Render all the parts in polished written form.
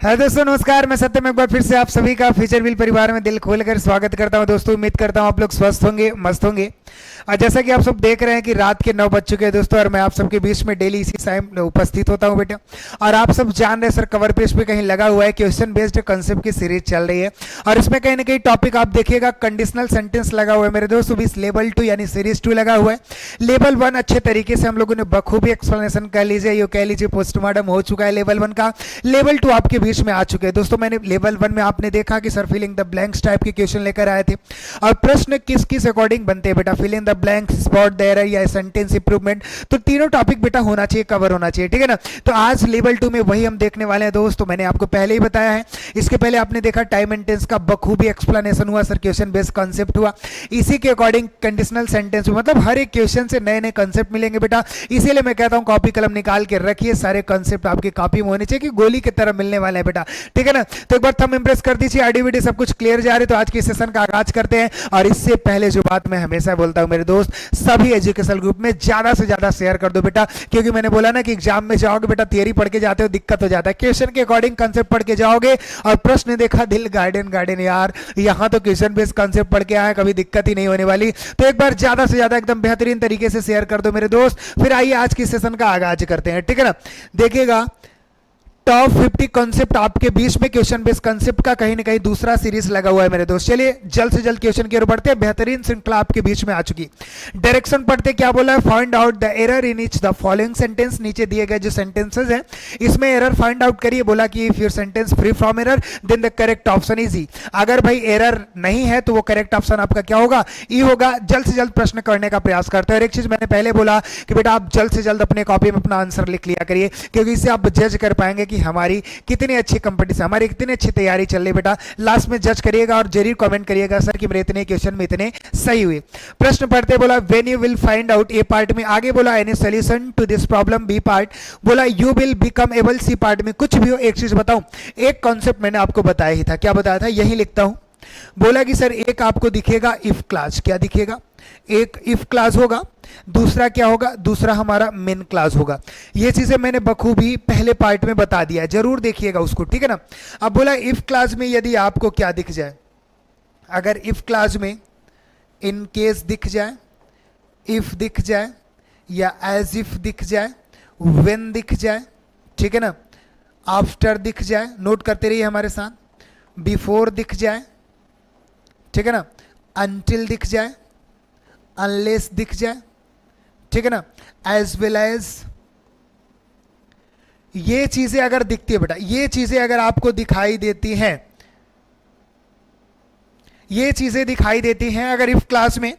Hello दोस्तों, नमस्कार। मैं सत्यम एक बार फिर से आप सभी का फ्यूचर व्हील परिवार में दिल खोलकर स्वागत करता हूं। दोस्तों, उम्मीद करता हूं आप लोग स्वस्थ होंगे, मस्त होंगे। और जैसा कि आप सब देख रहे हैं कि रात के 9 बज चुके हैं दोस्तों, और मैं आप सबके बीच में डेली इसी टाइम उपस्थित होता हूं बेटा। और आप सब जान रहे हैं सर, कवर पेज पे कहीं लगा हुआ है क्वेश्चन बेस्ड कंसेप्ट की सीरीज चल रही है। और इसमें कहीं ना कहीं टॉपिक आप देखिएगा कंडीशनल सेंटेंस लगा हुआ है मेरे दोस्त। बीस लेवल 2 यानी सीरीज 2 लगा हुआ है। लेवल 1 अच्छे तरीके से हम लोगों ने बखूबी एक्सप्लेनेशन कर लीजिए, ये कह लीजिए पोस्टमार्टम हो चुका है लेवल 1 का। लेवल 2 आपके बीच में आ चुके हैं दोस्तों। मैंने लेवल 1 में आपने देखा कि sir filling the blanks type के क्वेश्चन लेकर आए थे। और प्रश्न किस किस अकॉर्डिंग बनते हैं बेटा, filling the blanks, spot the error या सेंटेंस इंप्रूवमेंट। तो तीनों टॉपिक बेटा होना चाहिए, कवर होना चाहिए, ठीक है ना। तो आज लेवल 2 में वही हम देखने वाले हैं दोस्तों। मैंने आपको पहले ही बताया है। इसके पहले आपने देखा टाइम एंड टेंस का बखूबी एक्सप्लेनेशन हुआ सर, क्वेश्चन बेस्ड कॉन्सेप्ट हुआ। इसी के अकॉर्डिंग कंडीशनल सेंटेंस, मतलब हर एक क्वेश्चन से नए नए कॉन्सेप्ट मिलेंगे बेटा। इसीलिए मैं कहता हूं कॉपी कलम निकाल के रखिए, सारे कॉन्सेप्ट आपकी कॉपी में होने चाहिए कि गोली की तरह मिलने वाले हैं बेटा, ठीक है ना। तो एक बार थंब इंप्रेस कर दीजिए, आईडी वीडियो सब कुछ क्लियर जा रही है। तो आज के सेशन का आगाज करते हैं। और इससे पहले जो बात मैं हमेशा बोलता हूं मेरे दोस्त, सभी एजुकेशनल ग्रुप में ज्यादा से ज्यादा शेयर कर दो बेटा। क्योंकि मैंने बोला ना कि एग्जाम में जाओगे बेटा, थियरी पढ़ के जाते हो दिक्कत हो जाता है। क्वेश्चन के अकॉर्डिंग कंसेप्ट पढ़ के जाओगे और प्रश्न देखा दिल गार्डन गार्डन, यार यहां तो क्वेश्चन बेस्ड कंसेप्ट पढ़ के आए, कभी दिक्कत ही नहीं होने वाली। तो एक बार ज्यादा से ज्यादा एकदम बेहतरीन तरीके से शेयर कर दो मेरे दोस्त। फिर आइए आज की सेशन का आगाज करते हैं, ठीक है ना। देखिएगा टॉप 50 कॉन्सेप्ट आपके बीच में क्वेश्चन बेस्ड कॉन्सेप्ट का कहीं ना कहीं दूसरा सीरीज लगा हुआ है मेरे दोस्त। चलिए जल्द से जल्द क्वेश्चन की ओर बढ़ते हैं। बेहतरीन श्रृंखला आपके बीच में आ चुकी। डायरेक्शन पढ़ते क्या बोला है, find out the error in each the following sentence. नीचे दिए गए जो सेंटेंसेस हैं इसमें एरर फाइंड आउट करिए। बोला कि if your sentence free from error then the correct option is E. अगर भाई एरर नहीं है तो वो करेक्ट ऑप्शन आपका क्या होगा, ई होगा। जल्द से जल्द प्रश्न करने का प्रयास करते हैं। और एक चीज मैंने पहले बोला कि बेटा आप जल्द से जल्द अपने कॉपी में अपना आंसर लिख लिया करिए, क्योंकि इससे आप जज कर पाएंगे कि हमारी कितनी अच्छी कंपटीशन, हमारी कितनी अच्छी तैयारी चल रही बेटा। लास्ट में जज करिएगा और जरूर कमेंट करिएगा सर कि मेरे इतने क्वेश्चन में इतने सही हुए। प्रश्न पढ़ते बोला when you will find out A part में, आगे बोला any solution to this problem B part, बोला you will become able C part में। कुछ भी हो, एक चीज बताऊं, एक कॉन्सेप्ट मैंने आपको बताया ही था। क्या बताया था, यही लिखता हूं। बोला कि सर एक आपको दिखेगा इफ क्लास, क्या दिखेगा, एक इफ क्लास होगा, दूसरा क्या होगा, दूसरा हमारा मेन क्लास होगा। ये चीजें मैंने बखूबी पहले पार्ट में बता दिया है, जरूर देखिएगा उसको, ठीक है ना। अब बोला इफ क्लास में यदि आपको क्या दिख जाए, अगर इफ क्लास में इन केस दिख जाए, इफ दिख जाए, या एज इफ दिख जाए, व्हेन दिख जाए, ठीक है ना, आफ्टर दिख जाए, नोट करते रहिए हमारे साथ, बिफोर दिख जाए, ठीक है ना, अनटिल दिख जाए, अनलेस दिख जाए, ठीक है ना, एज वेल एज, ये चीजें अगर दिखती है बेटा, ये चीजें अगर आपको दिखाई देती हैं, ये चीजें दिखाई देती हैं अगर इफ क्लास में,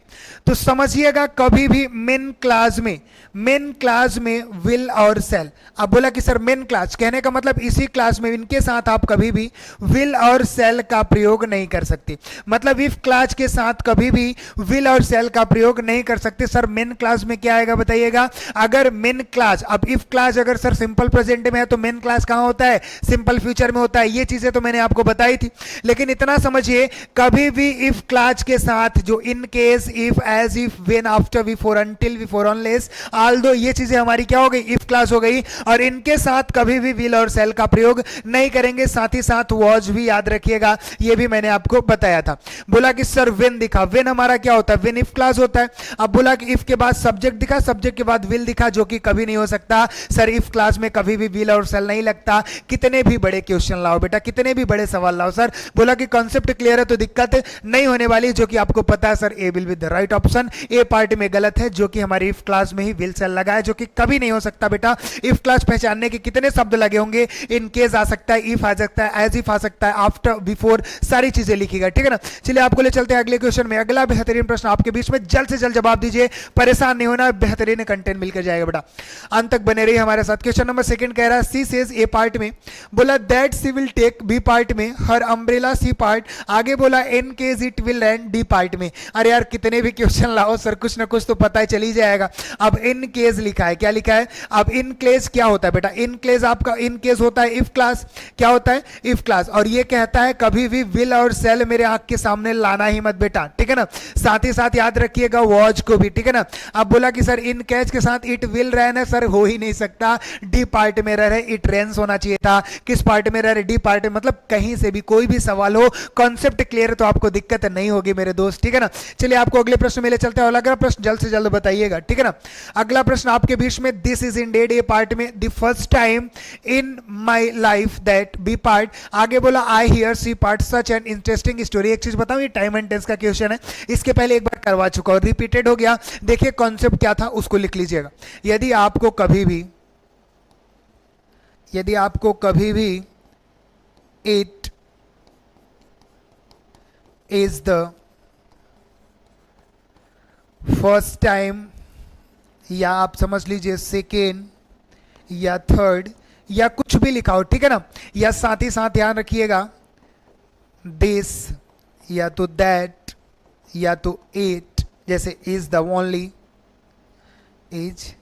तो समझिएगा कभी भी मेन क्लास में विल और सेल। अब बोला कि सर मेन क्लास कहने का मतलब इसी क्लास में, इनके साथ आप कभी भी विल और सेल का प्रयोग नहीं कर सकते। मतलब इफ क्लास के साथ कभी भी विल और सेल का प्रयोग नहीं कर सकते। सर मेन क्लास में क्या आएगा बताइएगा, अगर मेन क्लास, अब इफ क्लास अगर सर सिंपल प्रेजेंट में है तो मेन क्लास कहां होता है, सिंपल फ्यूचर में होता है। ये चीजें तो मैंने आपको बताई थी, लेकिन इतना समझिए कभी भी इफ क्लास के साथ जो in case, if, as if, when, after, before, until, before, unless, although, ये चीजें हमारी क्या हो गई, इफ क्लास हो गई। और इनके साथ कभी भी विल और सेल का प्रयोग नहीं करेंगे। साथ ही साथ वॉज भी याद रखिएगा, ये भी मैंने आपको बताया था। बोला कि सर व्हेन दिखा, व्हेन हमारा क्या होता है, व्हेन इफ क्लास होता है। अब बोला कि इफ के बाद सब्जेक्ट दिखा, सब्जेक्ट के बाद विल दिखा, जो कि कभी नहीं हो सकता। सर इफ क्लास में कभी भी विल और सेल नहीं लगता। कितने भी बड़े क्वेश्चन लाओ बेटा, कितने भी बड़े सवाल लाओ, सर बोला कि कॉन्सेप्ट क्लियर है तो दिक्कत नहीं होने वाली, जो कि आपको पता है sir A will be the right option. A part में गलत है, जो कि हमारी इफ क्लास में ही विल सेल लगा है, जो कि कभी नहीं हो सकता बेटा। इफ क्लास पहचानने के कितने शब्द लगे होंगे, इन केस आ सकता है, इफ आ सकता है, एज इफ आ सकता है, आफ्टर, बिफोर, सारी चीजें लिखिएगा, ठीक है ना। चलिए आपको ले चलते हैं अगले क्वेश्चन में। अगला बेहतरीन प्रश्न आपके बीच में, जल्द से जल्द जवाब दीजिए, परेशान नहीं होना, बेहतरीन कंटेंट मिलकर जाएगा बेटा। अंत तक बने रहिए हमारे साथ। क्वेश्चन नंबर 2 कह रहा है सी सेज ए पार्ट में, बोला that she will take B part में हर अम्ब्रेला सी पार्ट। आगे बोला in case it will rain D part में। अरे यार कितने भी क्वेश्चन लाओ सर कुछ ना कुछ तो पता ही चल ही जाएगा। अब इन केस लिखा है, क्या लिखा है? अब इन केस क्या होता है बेटा? इन केस आपका इन केस होता है इफ क्लास। क्या होता है? If class. और ये कहता है कभी भी विल और सेल मेरे आंख के सामने लाना ही मत बेटा, ठीक है ना। साथ ही साथ याद रखिएगा वॉच को भी, ठीक है ना। अब बोला कि सर इन कैच के साथ इट विल रैन है, सर हो ही नहीं सकता, डी पार्ट में रह रहे, इट रेंस होना चाहिए था। किस पार्ट में रह रहे? डी पार्ट में। मतलब कहीं से भी कोई भी सवाल हो, कॉन्सेप्ट क्लियर है तो आपको दिक्कत नहीं होगी मेरे दोस्त, ठीक है ना। चलिए आपको अगले प्रश्न में ले चलते हैं और अगला प्रश्न जल्द से जल्द बताइएगा, ठीक है ना। अगला प्रश्न आपके बीच में, this is indeed A part में the first time in my life that B part. आगे बोला I hear C part such an interesting story. एक चीज बताऊं, ये टाइम एंड टेंस का क्वेश्चन है, इसके पहले एक बार करवा चुका और रिपीटेड हो गया। देखिए कॉन्सेप्ट क्या था उसको लिख लीजिएगा। यदि आपको कभी भी it is the first time, या आप समझ लीजिए सेकेंड या थर्ड या कुछ भी लिखा हो, ठीक है ना। या साथ ही साथ ध्यान रखिएगा दिस या तो दैट या तो इट, जैसे is the only, is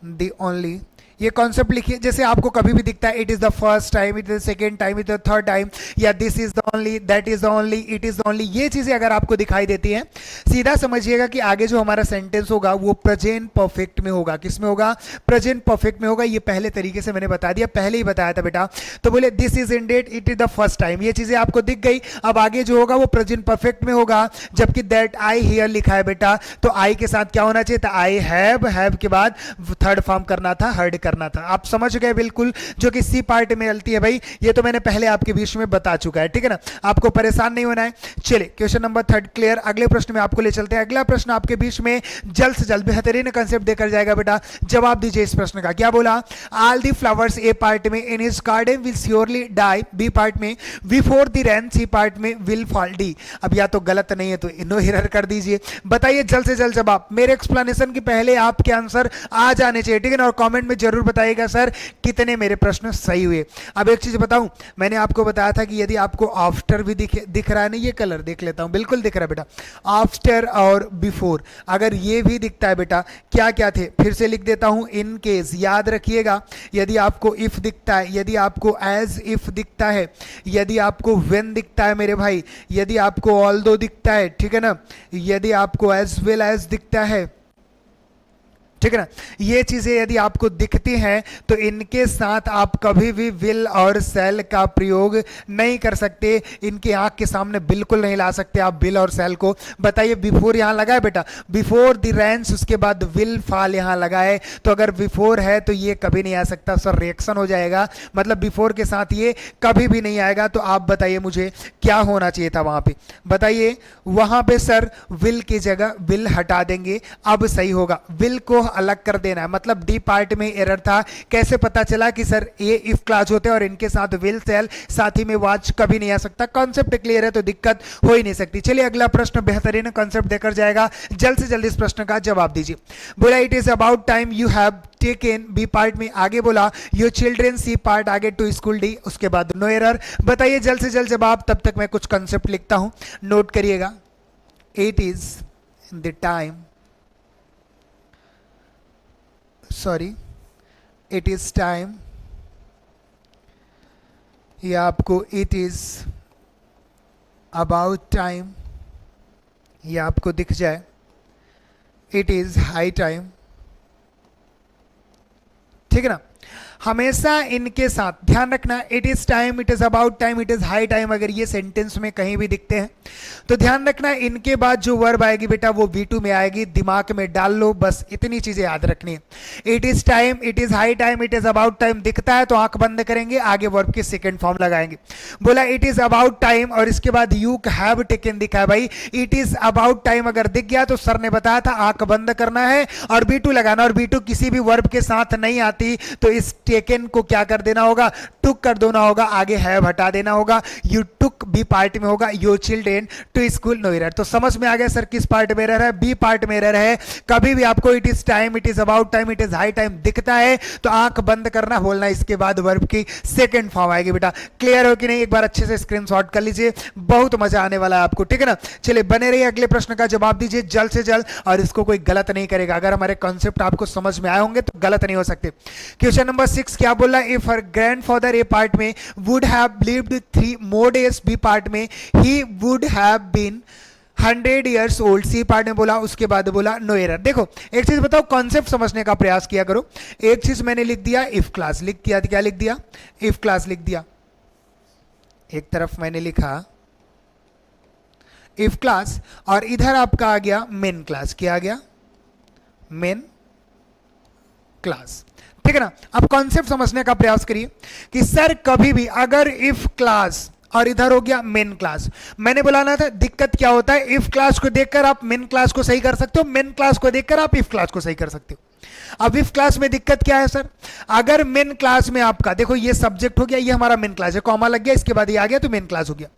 the only, ये कॉन्सेप्ट लिखिए। जैसे आपको कभी भी दिखता है it is the first time, it is the second time, it is the third time, या this is the only, that is the only, it is the only, ये चीजें अगर आपको दिखाई देती हैं, सीधा समझिएगा कि आगे जो हमारा सेंटेंस होगा वो प्रेजेंट परफेक्ट में होगा। किस में होगा? प्रेजेंट परफेक्ट में होगा। ये पहले तरीके से मैंने बता दिया, पहले ही बताया था बेटा। तो बोले this is ended it is the first time, ये चीजें आपको दिख गई। अब आगे जो होगा वो प्रेजेंट परफेक्ट में होगा, जबकि दैट आई हियर लिखा है बेटा, तो आई के साथ क्या होना चाहिए था? आई हैव के बाद थर्ड फॉर्म करना था, हर्ड करना था। आप समझ गए बिल्कुल, जो कि सी पार्ट में चलती है भाई, ये तो मैंने पहले आपके बीच में बता चुका है, ठीक है ना। आपको परेशान नहीं होना है। चलिए क्वेश्चन नंबर 3 क्लियर। अगले प्रश्न में आपको ले चलते हैं। अगला प्रश्न आपके बीच में जल्द से जल्द बेहतरीन कंसेप्ट देकर जाएगा बेटा। जवाब दीजिए इस प्रश्न का। क्या बोला? All the flowers A part में in his garden will surely die, B part में before the rain, C part में विल फॉल, डी। अब या तो गलत नहीं है तो नो एरर कर दीजिए। बताइए जल्द से जल्द जवाब। मेरे एक्सप्लेनेशन के पहले आपके आंसर आ जाने चाहिए, ठीक है ना। और कमेंट में जरूर बताइएगा सर कितने मेरे प्रश्न सही हुए। अब एक चीज बताऊं, मैंने आपको बताया था कि यदि आपको आफ्टर भी दिख रहा है ना, ये कलर देख लेता हूं, बिल्कुल दिख रहा है बेटा, आफ्टर और बिफोर, अगर ये भी दिखता है बेटा, क्या क्या थे फिर से लिख देता हूं। इन केस याद रखिएगा, यदि आपको इफ दिखता है, यदि आपको एज इफ दिखता है, यदि आपको व्हेन दिखता है मेरे भाई, यदि आपको ऑल्दो दिखता है, ठीक है ना, यदि आपको एज वेल एज दिखता है, ठीक है ना, ये चीजें यदि आपको दिखती हैं तो इनके साथ आप कभी भी विल और सेल का प्रयोग नहीं कर सकते। इनके आंख के सामने बिल्कुल नहीं ला सकते आप विल और सेल को। बताइए बिफोर यहां लगा है बेटा, बिफोर द रेंस, उसके बाद विल फॉल यहां लगा है, तो अगर बिफोर है तो ये कभी नहीं आ सकता सर, रिएक्शन हो जाएगा, मतलब बिफोर के साथ ये कभी भी नहीं आएगा। तो आप बताइए मुझे क्या होना चाहिए था वहां पे? बताइए वहां पे सर विल की जगह विल हटा देंगे, अब सही होगा। विल को अलग कर देना है, मतलब डी पार्ट में एरर था। कैसे पता चला कि सर ये इफ क्लास होते हैं और इनके साथ विल सेल साथ ही में वॉच कभी नहीं आ सकता। कॉन्सेप्ट क्लियर है तो दिक्कत हो ही नहीं सकती। चलिए अगला प्रश्न बेहतरीन कॉन्सेप्ट देकर जाएगा, जल्द से जल्द इस प्रश्न का जवाब दीजिए। बोला it is about time you have taken, B part में आगे बोला योर चिल्ड्रेन, सी पार्ट आगे टू स्कूल, डी, उसके बाद नो एरर। बताइए जल्द से जल्द जवाब, तब तक मैं कुछ कॉन्सेप्ट लिखता हूं, नोट करिएगा। It is the time, sorry, it is time, या आपको इट इज अबाउट टाइम, या आपको दिख जाए इट इज हाई टाइम, ठीक है ना। हमेशा इनके साथ ध्यान रखना, it is time, it is about time, it is high time, अगर ये सेंटेंस में कहीं भी दिखते हैं तो ध्यान रखना इनके बाद जो वर्ब आएगी बेटा वो V2 में आएगी, दिमाग में डाल लो, बस इतनी चीजें याद रखनी है। It is time, it is high time, it is about time दिखता है तो आंख बंद करेंगे, आगे वर्ब की सेकंड फॉर्म लगाएंगे। बोला इट इज अबाउट टाइम और इसके बाद यू हैव टेकन दिखा है भाई, इट इज अबाउट टाइम अगर दिख गया तो सर ने बताया था आंख बंद करना है और V2 लगाना, और V2 किसी भी वर्ब के साथ नहीं आती, तो इस टेकन को क्या कर देना होगा, टुक कर देना होगा, आगे हैव हटा देना होगा, यू टुक बी पार्ट में होगा, your children to school no error. तो समझ में आ गया सर किस पार्ट में एरर है, बी पार्ट में एरर है। कभी भी आपको it is time, it is about time, it is high time दिखता है तो आंख बंद करना, बोलना, इसके बाद वर्ब की सेकंड फॉर्म आएगी। बेटा क्लियर हो कि नहीं, एक बार अच्छे से स्क्रीनशॉट कर लीजिए, बहुत मजा आने वाला है आपको, ठीक है ना। चलिए बने रहिए, अगले प्रश्न का जवाब दीजिए जल्द से जल्द, और इसको कोई गलत नहीं करेगा। अगर हमारे कॉन्सेप्ट आपको समझ में आए होंगे तो गलत नहीं हो सकते। क्वेश्चन नंबर 6 क्या बोला, if her grandfather A part में would have lived 3 more days, B part में he would have been 100 years old, C part में बोला, उसके बाद बोला नो एरर। देखो एक चीज बताओ, कॉन्सेप्ट समझने का प्रयास किया करो। एक चीज मैंने लिख दिया, इफ क्लास लिख दिया, क्या लिख दिया, इफ क्लास लिख दिया। एक तरफ मैंने लिखा इफ क्लास और इधर आपका आ गया मेन क्लास, क्या आ गया, मेन क्लास, ठीक है ना। अब कॉन्सेप्ट समझने का प्रयास करिए कि सर कभी भी अगर इफ क्लास और इधर हो गया मेन क्लास, मैंने बुलाना था, दिक्कत क्या होता है, इफ क्लास को देखकर आप मेन क्लास को सही कर सकते हो, मेन क्लास को देखकर आप इफ क्लास को सही कर सकते हो। अब इफ क्लास में दिक्कत क्या है सर, अगर मेन क्लास में आपका देखो ये सब्जेक्ट हो गया, ये हमारा मेन क्लास है, कॉमा लग गया, इसके बाद ये आ गया तो मेन क्लास हो गया।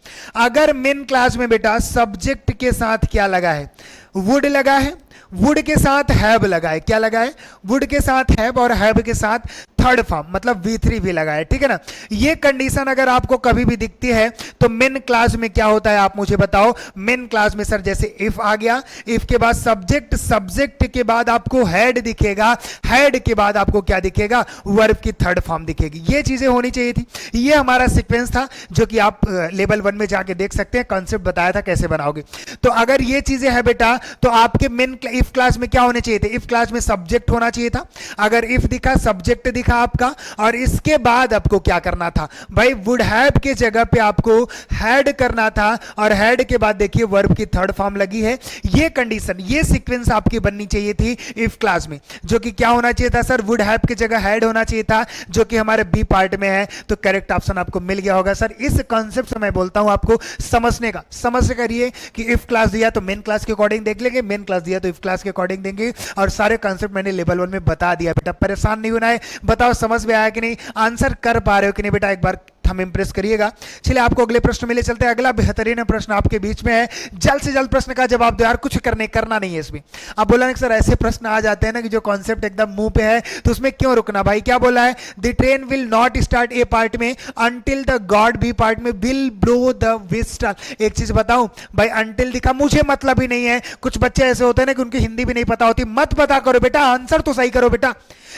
अगर मेन क्लास में बेटा सब्जेक्ट के साथ क्या लगा है, वुड लगा है, वुड के साथ हैव लगा है, क्या लगा है, वुड के साथ हैव, और हैव के साथ थर्ड फॉर्म मतलब V3 भी लगा है, ठीक है ना। ये कंडीशन अगर आपको कभी भी दिखती है तो मेन क्लास में क्या होता है आप मुझे बताओ। मेन क्लास में सर जैसे इफ आ गया, इफ के बाद सब्जेक्ट, सब्जेक्ट के बाद आपको हैड दिखेगा, हैड के बाद आपको क्या दिखेगा, वर्ब की थर्ड फॉर्म दिखेगी। ये चीजें होनी चाहिए थी, ये हमारा सीक्वेंस था जो कि आप लेवल 1 में जाके देख सकते हैं, कॉन्सेप्ट बताया था कैसे बनाओगे। तो अगर ये चीजें है बेटा तो आपके मेन इफ क्लास में क्या होने चाहिए थे, इफ क्लास में सब्जेक्ट होना चाहिए था। अगर इफ दिखा, सब्जेक्ट दिखा आपका, और इसके बाद आपको क्या करना था भाई, वुड हैव के जगह पे आपको हैड करना था, और हैड के बाद देखिए वर्ब की थर्ड फॉर्म लगी है। ये कंडीशन, ये सीक्वेंस आपकी बननी चाहिए थी इफ क्लास में, जो कि क्या होना चाहिए था सर, वुड हैव की जगह हैड होना चाहिए था, जो कि हमारे बी पार्ट में है। तो करेक्ट ऑप्शन आपको मिल गया होगा सर। इस कॉन्सेप्ट से मैं बोलता हूं आपको समझने का, समझ करिए कि इफ क्लास दिया तो मेन क्लास के अकॉर्डिंग देख लेंगे, मेन क्लास दिया तो इफ क्लास के अकॉर्डिंग देंगे, और सारे कॉन्सेप्ट मैंने लेवल 1 में बता दिया। बेटा परेशान नहीं होना है, बताओ समझ में आया कि नहीं, आंसर कर पा रहे हो कि नहीं बेटा, एक बार हम इंप्रेस करिएगा। चलिए आपको अगले प्रश्न में ले चलते हैं। अगला बेहतरीन प्रश्न आपके बीच में है, जल्द से जल्द प्रश्न का जवाब दो यार, कुछ करना नहीं है इसमें। अब बोला सर ऐसे प्रश्न आ जाते हैं ना कि जो कॉन्सेप्ट एकदम मुंह पे है तो उसमें क्यों रुकना भाई। क्या बोला है, the train will not start A part में until the god B part में विल ब्लो द विस्टल। एक चीज बताऊं भाई, अंटिल दिखा मुझे मतलब ही नहीं है। कुछ बच्चे ऐसे होते हैं ना कि उनकी हिंदी भी नहीं पता होती, मत पता करो बेटा, आंसर तो सही करो बेटा।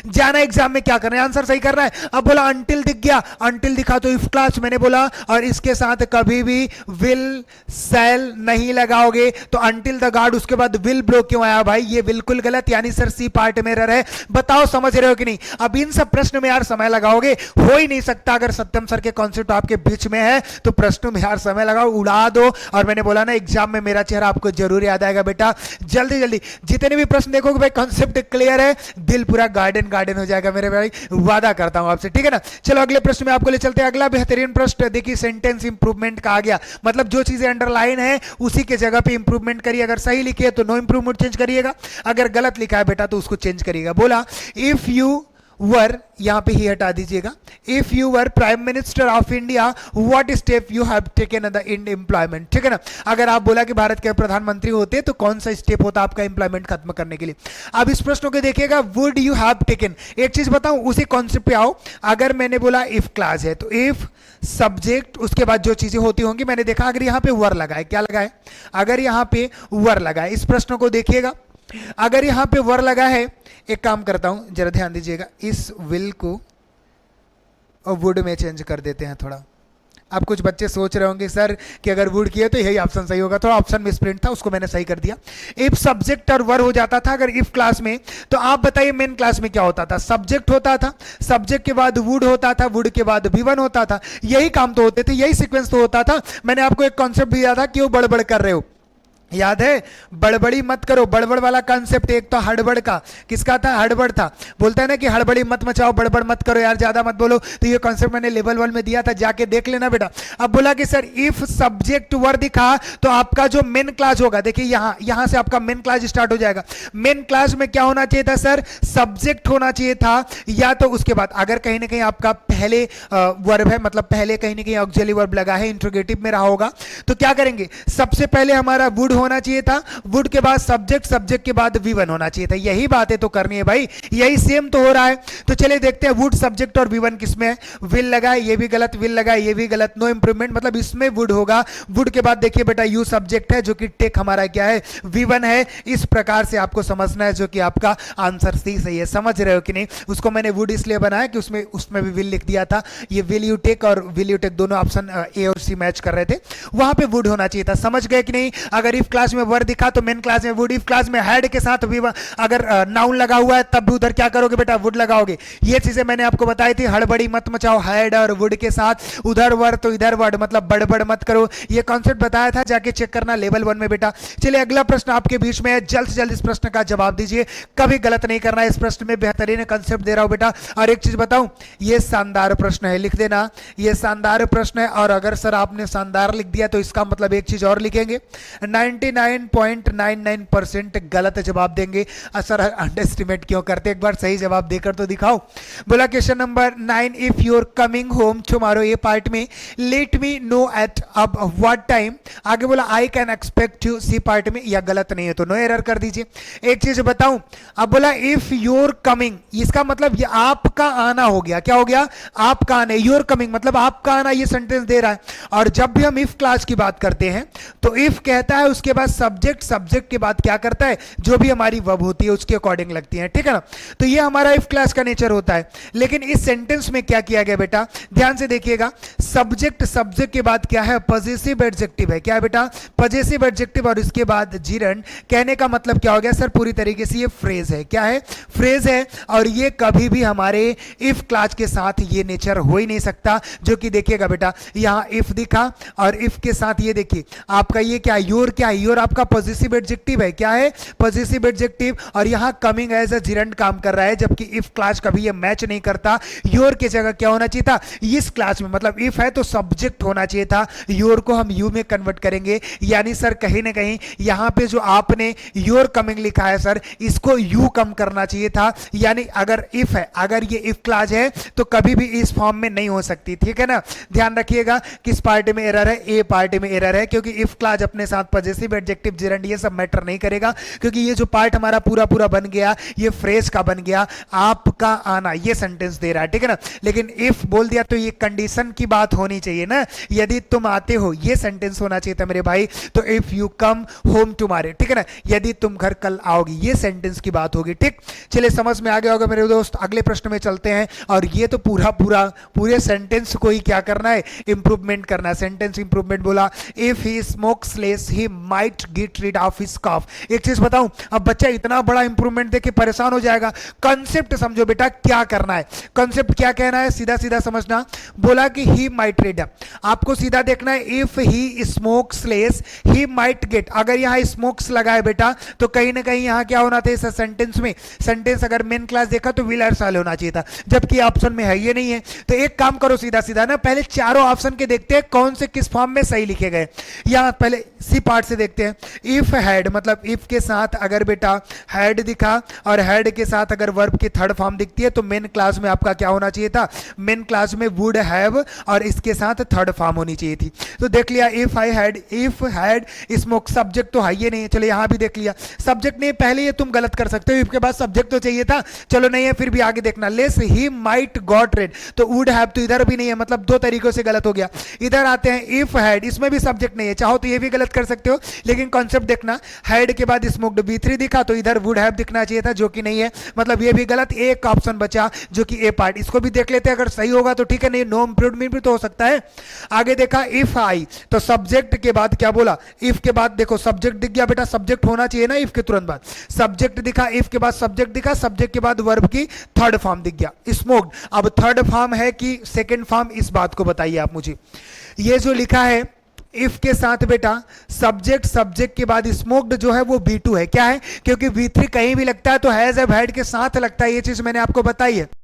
जाना एग्जाम में क्या करना है, आंसर सही करना है। अब बोला अंटिल दिख गया, अंटिल दिखा तो इफ क्लास मैंने बोला, और इसके साथ कभी भी विल सेल नहीं लगाओगे तो अंटिल द गॉड, उसके बाद विल ब्लो क्यों आया भाई, ये बिल्कुल गलत, यानी सर सी पार्ट में एरर है। बताओ समझ रहे हो कि नहीं। अब इन सब प्रश्न में यार समय लगाओगे, हो ही नहीं सकता। अगर सत्यम सर के कॉन्सेप्ट आपके बीच में है तो प्रश्नों में यार समय लगाओ, उड़ा दो। और मैंने बोला ना एग्जाम में मेरा चेहरा आपको जरूर याद आएगा बेटा। जल्दी जल्दी जितने भी प्रश्न देखोगे भाई कॉन्सेप्ट क्लियर है, दिल पूरा गार्डन गार्डन हो जाएगा मेरे भाई, वादा करता हूं आपसे, ठीक है ना। चलो अगले प्रश्न में आपको ले चलते हैं। अगला बेहतरीन प्रश्न देखिए, सेंटेंस इंप्रूवमेंट का आ गया, मतलब जो चीजें अंडरलाइन है उसी के जगह पे इंप्रूवमेंट करिए। अगर सही लिखी है तो नो इंप्रूवमेंट चेंज करिएगा, अगर गलत लिखा है बेटा तो उसको चेंज करिएगा। बोला इफ यू वर, यहां पे ही हटा दीजिएगा, if you were prime minister of India what step you have taken in employment, ठीक है ना। अगर आप बोला कि भारत के प्रधानमंत्री होते तो कौन सा स्टेप होता आपका एम्प्लॉयमेंट खत्म करने के लिए। अब इस प्रश्न को देखिएगा, वुड यू हैव टेकन। एक चीज बताऊं, उसी कॉन्सेप्ट पे आओ। अगर मैंने बोला इफ क्लास है तो इफ सब्जेक्ट, उसके बाद जो चीजें होती होंगी, मैंने देखा अगर यहां पे वर लगा है, क्या लगा है, अगर यहां पे वर लगा है, इस प्रश्न को देखिएगा, अगर यहां पे वर लगा है, एक काम करता हूं जरा ध्यान दीजिएगा, इस विल को और वुड में चेंज कर देते हैं थोड़ा। अब कुछ बच्चे सोच रहे होंगे सर कि अगर वुड किया तो यही ऑप्शन सही होगा, थोड़ा ऑप्शन में स्प्रिंट था उसको मैंने सही कर दिया। इफ सब्जेक्ट और वर हो जाता था अगर इफ क्लास में, तो आप बताइए मेन क्लास में क्या होता था, सब्जेक्ट होता था, सब्जेक्ट के बाद वुड होता था, वुड के बाद V1 होता था। यही काम तो होते थे, यही सीक्वेंस तो होता था। मैंने आपको एक कॉन्सेप्ट दिया था, क्यों बड़बड़ कर रहे हो। याद है, बड़बड़ी मत करो, बड़बड़ वाला कॉन्सेप्ट एक तो हड़बड़ का, किसका था, हड़बड़ था। बोलता है ना कि हड़बड़ी मत मचाओ, बड़बड़ मत करो यार, ज्यादा मत बोलो। तो ये कॉन्सेप्ट मैंने लेवल 1 में दिया था, जाके देख लेना बेटा। अब बोला कि सर इफ सब्जेक्ट वर दिखा तो आपका जो मेन क्लास होगा, देखिए यहां से आपका मेन क्लास स्टार्ट हो जाएगा। मेन क्लास में क्या होना चाहिए था सर, सब्जेक्ट होना चाहिए था, या तो उसके बाद अगर कहीं ना कहीं आपका पहले वर्ब है, मतलब पहले कहीं ना कहीं ऑक्सिलरी वर्ब लगा है, इंट्रोगेटिव में रहा होगा, तो क्या करेंगे, सबसे पहले हमारा वुड होना चाहिए था, वुड के बाद सब्जेक्ट, सब्जेक्ट के बाद V1 होना चाहिए था। यही बातें तो करनी है भाई, यही सेम तो हो रहा है। तो चलिए देखते हैं वुड, सब्जेक्ट और V1 किसमें है। विल लगा है, ये भी गलत, विल लगा है, ये भी गलत, नो इंप्रूवमेंट, मतलब इसमें वुड होगा। वुड के बाद देखिए बेटा यू सब्जेक्ट है, जो कि टेक हमारा क्या है, V1 है। इस प्रकार से आपको समझना है, जो कि आपका आंसर सी सही है। समझ रहे हो कि नहीं? उसको मैंने वुड इसलिए बनाया कि उसमें भी विल लिख दिया था। ये विल यू टेक और विल यू टेक दोनों ऑप्शन ए और सी मैच कर रहे थे, वहां पे वुड होना चाहिए था। समझ गए कि नहीं? अगर इफ क्लास में वर दिखा तो मेन क्लास में वुड, इफ क्लास में हैड के साथ भी अगर नाउन लगा हुआ है तब भी उधर क्या करोगे बेटा, वुड लगाओगे। ये चीजें मैंने आपको बताई थी, हड़बड़ी मत मचाओ, हैड और वुड के साथ उधर वर तो इधर वर्ड, मतलब बड़बड़ मत करो। ये कॉन्सेप्ट बताया था, जाके चेक करना लेवल 1 में बेटा। चलिए अगला प्रश्न आपके बीच में है, जल्द से जल्द इस प्रश्न का जवाब दीजिए, कभी गलत नहीं करना है। इस प्रश्न में बेहतरीन कॉन्सेप्ट दे रहा हूं बेटा। और एक चीज बताऊं, ये शानदार प्रश्न है, लिख देना, ये शानदार प्रश्न है। और अगर सर आपने शानदार लिख दिया तो इसका मतलब एक चीज और लिखेंगे, 99.99% गलत जवाब देंगे। सर अंडर एस्टिमेट क्यों करते, एक बार सही जवाब देकर तो दिखाओ। बोला question number 9, if you are coming home tomorrow, ये पार्ट में लेट मी नो एट अब व्हाट टाइम, आगे बोला I can expect you, C part में, या गलत नहीं है तो नो एरर कर दीजिए। एक चीज बताऊं, अब बोला इफ योर कमिंग, इसका मतलब ये आपका आना हो गया, क्या हो गया, आपका आना। योर कमिंग मतलब आपका आना, ये सेंटेंस दे रहा है। और जब भी हम इफ क्लास की बात करते हैं तो इफ कहता है, उसके बाद सब्जेक्ट, सब्जेक्ट के बाद क्या करता है, जो भी हमारी वर्ब होती है उसके अकॉर्डिंग लगती है, ठीक है ना। तो ये हमारा इफ क्लास का नेचर होता है। लेकिन इस सेंटेंस में क्या किया गया बेटा, ध्यान से देखिएगा, सब्जेक्ट, सब्जेक्ट के बाद क्या है, पॉजिटिव एडजेक्टिव है। क्या है बेटा, पॉजिटिव एडजेक्टिव, और इसके बाद जिरंड। कहने का मतलब क्या हो गया सर, पूरी तरीके से ये फ्रेज है। क्या है, फ्रेज है। और ये कभी भी हमारे इफ क्लास के साथ ये नेचर हो ही नहीं सकता। जो कि देखिएगा बेटा, यहां इफ दिखा और इफ के साथ ये देखिए आपका ये क्या है, योर, क्या है, योर आपका पॉजिटिव एडजेक्टिव है। क्या है, पॉजिटिव एडजेक्टिव। और यहां कमिंग एज अ जिरंड काम कर रहा है, जबकि इफ क्लास कभी ये मैच नहीं करता। योर की जगह क्या होना चाहिए था, इस क्लास में, मतलब इफ है तो सब्जेक्ट होना चाहिए था, योर को हम यू में कन्वर्ट करेंगे। यानी सर कहीं ना कहीं यहां पे जो आपने योर कमिंग लिखा है सर, इसको यू कम करना चाहिए था। यानी अगर इफ है, अगर ये इफ क्लास है तो कभी भी इस फॉर्म में नहीं हो सकती, ठीक है ना। ध्यान रखिएगा किस पार्ट में एरर है, ए पार्ट में एरर है, क्योंकि इफ क्लास अपने साथ पॉजिटिव एडजेक्टिव जिरंड ये सब मैटर नहीं करेगा, क्योंकि ये जो पार्ट हमारा पूरा पूरा बन गया ये फ्रेज का बन गया, आपका आना, ये सेंटेंस दे रहा है, ठीक है ना। लेकिन इफ बोल दिया तो ये कंडीशन की बात होनी चाहिए ना, यदि तुम आते हो, ये सेंटेंस होना चाहिए था मेरे भाई। तो if you come home tomorrow, ठीक है ना, यदि तुम घर कल आओगी, ये सेंटेंस की बात होगी, ठीक। चलिए समझ में आ गया होगा मेरे दोस्त, अगले प्रश्न में चलते हैं। और ये तो पूरे सेंटेंस को ही क्या करना है, इंप्रूवमेंट करना है। सेंटेंस इंप्रूवमेंट बोला, if he smokes less he might get rid of his cough. एक चीज बताऊं, अब बच्चा इतना बड़ा इंप्रूवमेंट देख के परेशान हो जाएगा। कॉन्सेप्ट समझो बेटा, क्या करना है, कॉन्सेप्ट क्या कहना है, सीधा सीधा समझना। बोला कि ही माइट रिड, आपको सीधा देखना है, if he smokes less he might gate, अगर यहां स्मोक्स लगा है बेटा तो कहीं ना कहीं यहां क्या होना था इस सेंटेंस में, सेंटेंस अगर मेन क्लास देखा तो विल साल होना चाहिए था, जबकि ऑप्शन में है ये नहीं है। तो एक काम करो सीधा सीधा ना, पहले चारों ऑप्शन के देखते हैं कौन से किस फॉर्म में सही लिखे गए। यहां पहले सी पार्ट से देखते हैं, इफ हैड, मतलब इफ के साथ अगर बेटा हैड दिखा और हैड के साथ अगर वर्ब की थर्ड फॉर्म दिखती है तो मेन क्लास में आपका क्या होना चाहिए था, मेन क्लास में वुड हैव और इसके साथ थर्ड फॉर्म होनी चाहिए थी। तो देख लिया, इफ हैड स्मोक, सब्जेक्ट तो है ये नहीं है, चलो यहां भी देख लिया सब्जेक्ट नहीं, पहले ये तुम गलत कर सकते हो, इफ के बाद सब्जेक्ट तो चाहिए था, चलो नहीं है फिर भी आगे देखना, less he might got red, तो वुड हैव तो इधर भी नहीं है, मतलब दो तरीकों से गलत हो गया। इधर आते हैं, इफ हैड, इसमें भी सब्जेक्ट नहीं है, चाहो तो ये भी गलत कर सकते हो, लेकिन कॉन्सेप्ट देखना, हैड के बाद स्मोक्ड B3 दिखा तो इधर वुड हैव दिखना चाहिए था, जो कि नहीं है, मतलब ये भी गलत। एक ऑप्शन बचा जो कि ए पार्ट, इसको भी देख लेते हैं, अगर सही होगा तो ठीक है, नहीं नो इंप्रूवमेंट भी तो हो सकता है। आगे देखा, इफ आई, तो सब्जेक्ट के बाद क्या बोला, इफ के बाद देखो सब्जेक्ट दिख गया बेटा, सब्जेक्ट होना चाहिए ना इफ के तुरंत बाद, सब्जेक्ट दिखा, इफ के बाद सब्जेक्ट दिखा, सब्जेक्ट के बाद वर्ब की थर्ड फॉर्म दिख गया, स्मोक्ड। अब थर्ड फॉर्म है कि सेकंड फॉर्म, इस बात को बताइए आप मुझे। ये जो लिखा है इफ के साथ बेटा सब्जेक्ट सब्जेक्ट के बाद स्मोक्ड जो है वो B2 है। क्या है? क्योंकि V3 कहीं भी लगता है तो हैज हैव हैड के साथ लगता है, ये चीज मैंने आपको बताई है।